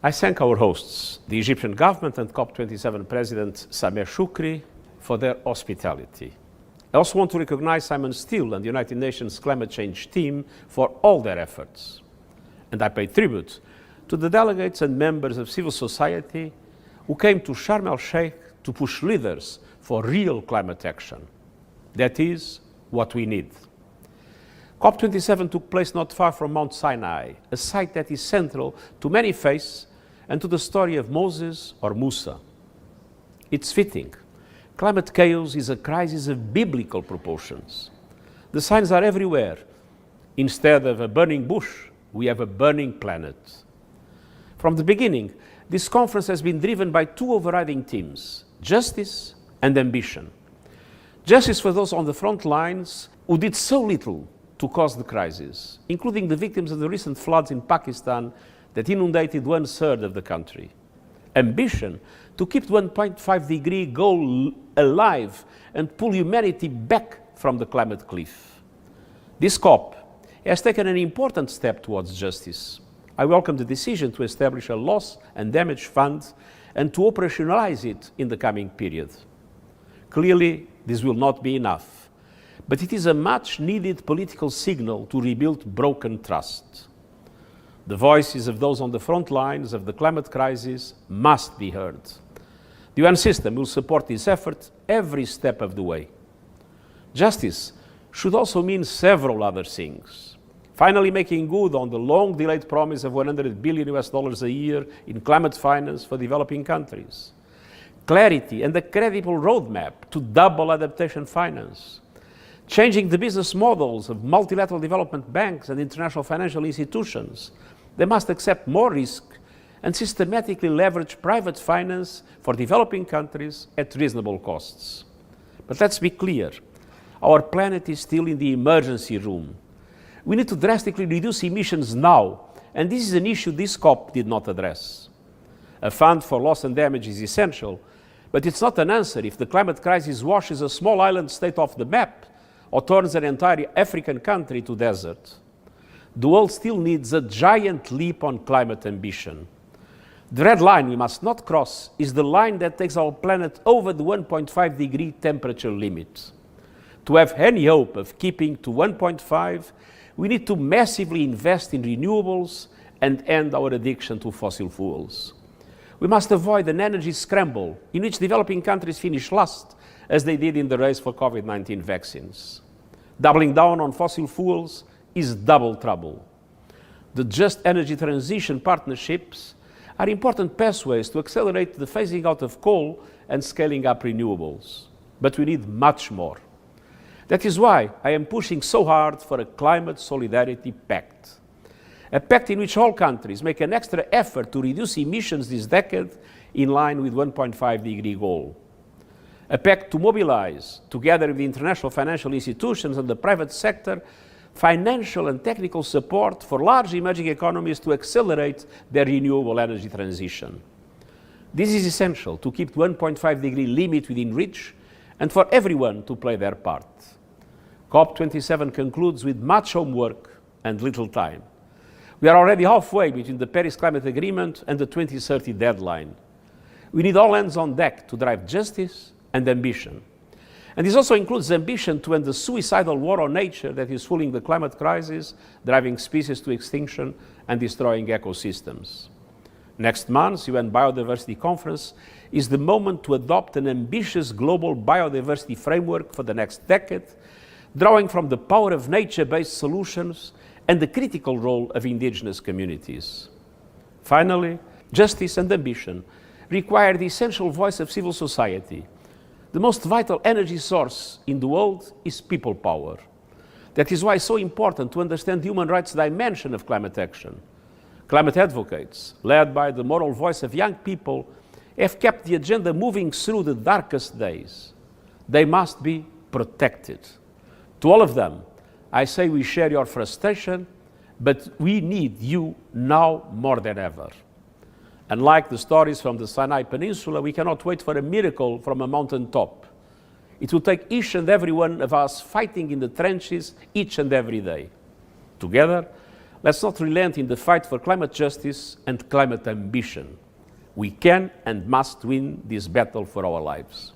I thank our hosts, the Egyptian government and COP27 President Sameh Shoukry, for their hospitality. I also want to recognize Simon Steele and the United Nations climate change team for all their efforts. And I pay tribute to the delegates and members of civil society who came to Sharm el-Sheikh to push leaders for real climate action. That is what we need. COP27 took place not far from Mount Sinai, a site that is central to many faiths and to the story of Moses or Musa. It's fitting. Climate chaos is a crisis of biblical proportions. The signs are everywhere. Instead of a burning bush, we have a burning planet. From the beginning, this conference has been driven by two overriding themes: justice and ambition. Justice for those on the front lines who did so little to cause the crisis, including the victims of the recent floods in Pakistan that inundated 1/3 of the country. Ambition to keep the 1.5-degree goal alive and pull humanity back from the climate cliff. This COP has taken an important step towards justice. I welcome the decision to establish a loss and damage fund and to operationalize it in the coming period. Clearly, this will not be enough, but it is a much-needed political signal to rebuild broken trust. The voices of those on the front lines of the climate crisis must be heard. The UN system will support this effort every step of the way. Justice should also mean several other things. Finally making good on the long-delayed promise of $100 billion a year in climate finance for developing countries. Clarity and a credible roadmap to double adaptation finance. Changing the business models of multilateral development banks and international financial institutions. They must accept more risk and systematically leverage private finance for developing countries at reasonable costs. But let's be clear, our planet is still in the emergency room. We need to drastically reduce emissions now, and this is an issue this COP did not address. A fund for loss and damage is essential, but it's not an answer if the climate crisis washes a small island state off the map or turns an entire African country to desert. The world still needs a giant leap on climate ambition. The red line we must not cross is the line that takes our planet over the 1.5-degree temperature limit. To have any hope of keeping to 1.5, we need to massively invest in renewables and end our addiction to fossil fuels. We must avoid an energy scramble in which developing countries finish last, as they did in the race for COVID-19 vaccines. Doubling down on fossil fuels is double trouble. The Just Energy Transition partnerships are important pathways to accelerate the phasing out of coal and scaling up renewables. But we need much more. That is why I am pushing so hard for a climate solidarity pact. A pact in which all countries make an extra effort to reduce emissions this decade in line with 1.5-degree goal. A pact to mobilize, together with the international financial institutions and the private sector, financial and technical support for large emerging economies to accelerate their renewable energy transition. This is essential to keep the 1.5-degree limit within reach and for everyone to play their part. COP27 concludes with much homework and little time. We are already halfway between the Paris Climate Agreement and the 2030 deadline. We need all hands on deck to drive justice and ambition. And this also includes ambition to end the suicidal war on nature that is fueling the climate crisis, driving species to extinction and destroying ecosystems. Next month's UN Biodiversity Conference is the moment to adopt an ambitious global biodiversity framework for the next decade, drawing from the power of nature-based solutions and the critical role of indigenous communities. Finally, justice and ambition require the essential voice of civil society. The most vital energy source in the world is people power. That is why it's so important to understand the human rights dimension of climate action. Climate advocates, led by the moral voice of young people, have kept the agenda moving through the darkest days. They must be protected. To all of them, I say we share your frustration, but we need you now more than ever. Unlike the stories from the Sinai Peninsula, we cannot wait for a miracle from a mountain top. It will take each and every one of us fighting in the trenches each and every day. Together, Let's not relent in the fight for climate justice and climate ambition. We can and must win this battle for our lives.